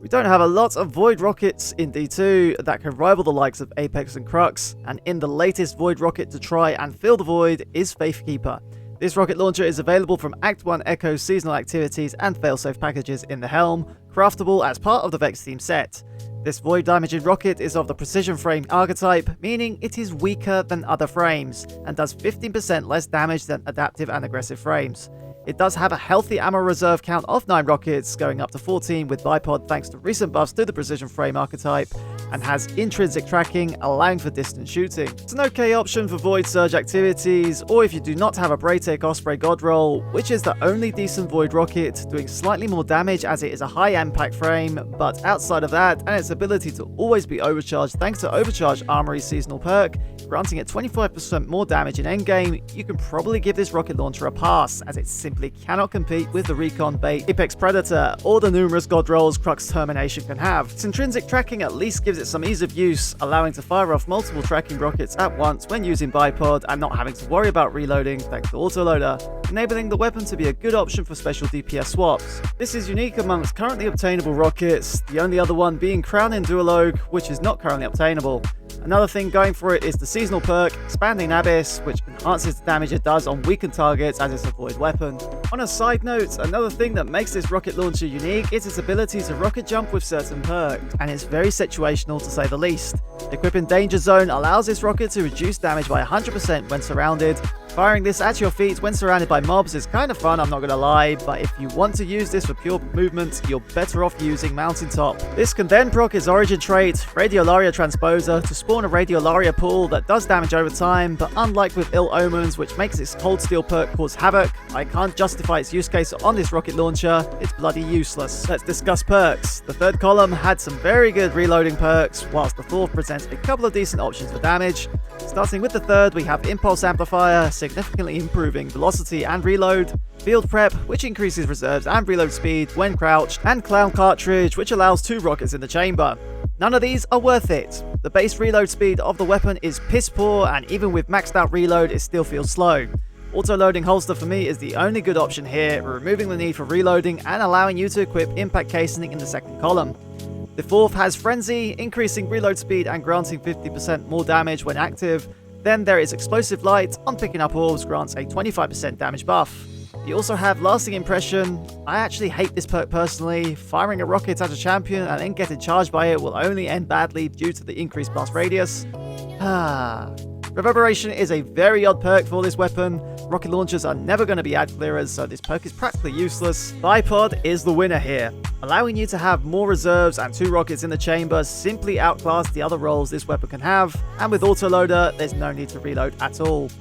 We don't have a lot of Void rockets in D2 that can rival the likes of Apex and Crux, and in the latest Void rocket to try and fill the void is Faithkeeper. This rocket launcher is available from Act 1 Echo's seasonal activities and failsafe packages in the helm, craftable as part of the Vex team set. This void damaging rocket is of the precision frame archetype, meaning it is weaker than other frames, and does 15% less damage than adaptive and aggressive frames. It does have a healthy ammo reserve count of 9 rockets, going up to 14 with bipod thanks to recent buffs to the precision frame archetype, and has intrinsic tracking, allowing for distance shooting. It's an okay option for void surge activities, or if you do not have a Braytech Osprey god roll, which is the only decent void rocket, doing slightly more damage as it is a high impact frame, but outside of that, and its ability to always be overcharged thanks to Overcharge Armory's seasonal perk, granting it 25% more damage in endgame, you can probably give this rocket launcher a pass, as it simply cannot compete with the recon bait Apex Predator or the numerous god rolls Crux Termination can have. Its intrinsic tracking at least gives it some ease of use, allowing to fire off multiple tracking rockets at once when using bipod and not having to worry about reloading thanks to autoloader, enabling the weapon to be a good option for special DPS swaps. This is unique amongst currently obtainable rockets, the only other one being Crowning Duologue, which is not currently obtainable. Another thing going for it is the seasonal perk, Expanding Abyss, which enhances the damage it does on weakened targets as it's a void weapon. On a side note, another thing that makes this rocket launcher unique is its ability to rocket jump with certain perks, and it's very situational to say the least. Equipping Danger Zone allows this rocket to reduce damage by 100% when surrounded. Firing this at your feet when surrounded by mobs is kind of fun, I'm not gonna lie, but if you want to use this for pure movement, you're better off using Mountaintop. This can then proc its origin trait, Radiolaria Transposer, to spawn a Radiolaria pool that does damage over time, but unlike with Ill Omens, which makes its Cold Steel perk cause havoc, I can't justify its use case on this rocket launcher, it's bloody useless. Let's discuss perks. The third column had some very good reloading perks, whilst the fourth presents a couple of decent options for damage. Starting with the third, we have Impulse Amplifier, significantly improving velocity and reload, Field Prep, which increases reserves and reload speed when crouched, and Clown Cartridge, which allows 2 rockets in the chamber. None of these are worth it. The base reload speed of the weapon is piss poor, and even with maxed out reload it still feels slow. Auto-loading holster for me is the only good option here, removing the need for reloading and allowing you to equip impact casing in the second column. The fourth has Frenzy, increasing reload speed and granting 50% more damage when active. Then there is Explosive Light, on picking up orbs grants a 25% damage buff. You also have Lasting Impression. I actually hate this perk personally. Firing a rocket at a champion and then getting charged by it will only end badly due to the increased blast radius. Reverberation is a very odd perk for this weapon. Rocket launchers are never going to be ad clearers, so this perk is practically useless. Bipod is the winner here. Allowing you to have more reserves and 2 rockets in the chamber simply outclass the other rolls this weapon can have, and with autoloader, there's no need to reload at all.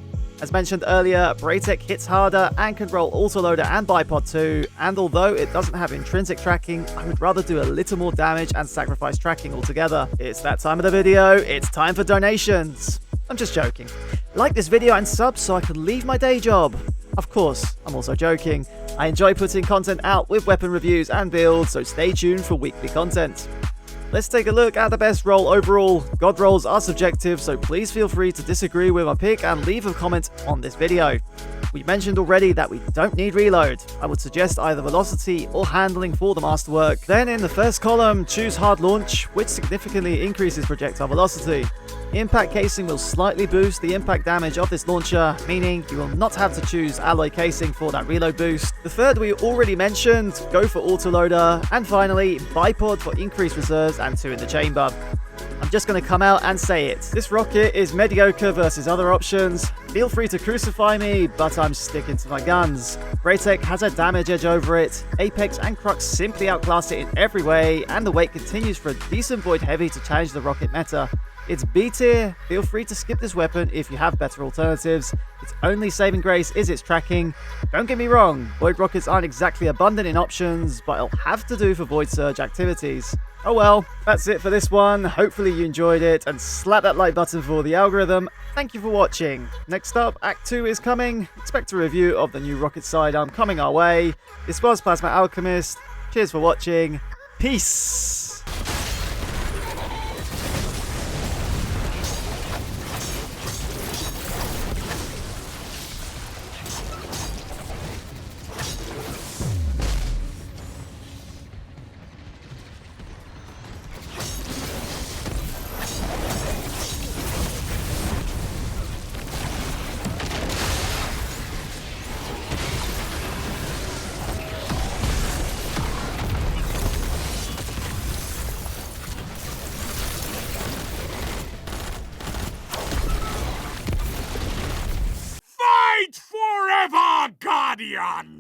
As mentioned earlier, Braytech hits harder and can roll autoloader and bipod too, and although it doesn't have intrinsic tracking, I would rather do a little more damage and sacrifice tracking altogether. It's that time of the video, it's time for donations. I'm just joking. Like this video and sub so I can leave my day job. Of course, I'm also joking. I enjoy putting content out with weapon reviews and builds, so stay tuned for weekly content. Let's take a look at the best roll overall. God rolls are subjective, so please feel free to disagree with my pick and leave a comment on this video. We mentioned already that we don't need reload. I would suggest either velocity or handling for the masterwork. Then in the first column, choose hard launch, which significantly increases projectile velocity. Impact casing will slightly boost the impact damage of this launcher, meaning you will not have to choose alloy casing for that reload boost. The third we already mentioned, go for autoloader, and finally bipod for increased reserves and 2 in the chamber. I'm just going to come out and say it. This rocket is mediocre versus other options. Feel free to crucify me, but I'm sticking to my guns. Braytech has a damage edge over it, Apex and Crux simply outclass it in every way, and the wait continues for a decent void heavy to challenge the rocket meta. It's B tier, feel free to skip this weapon if you have better alternatives. Its only saving grace is its tracking. Don't get me wrong, void rockets aren't exactly abundant in options, but it'll have to do for void surge activities. Oh well, that's it for this one. Hopefully you enjoyed it, and slap that like button for the algorithm. Thank you for watching. Next up, Act 2 is coming. Expect a review of the new rocket sidearm coming our way. This was Plasma Alchemist. Cheers for watching. Peace! Guardian!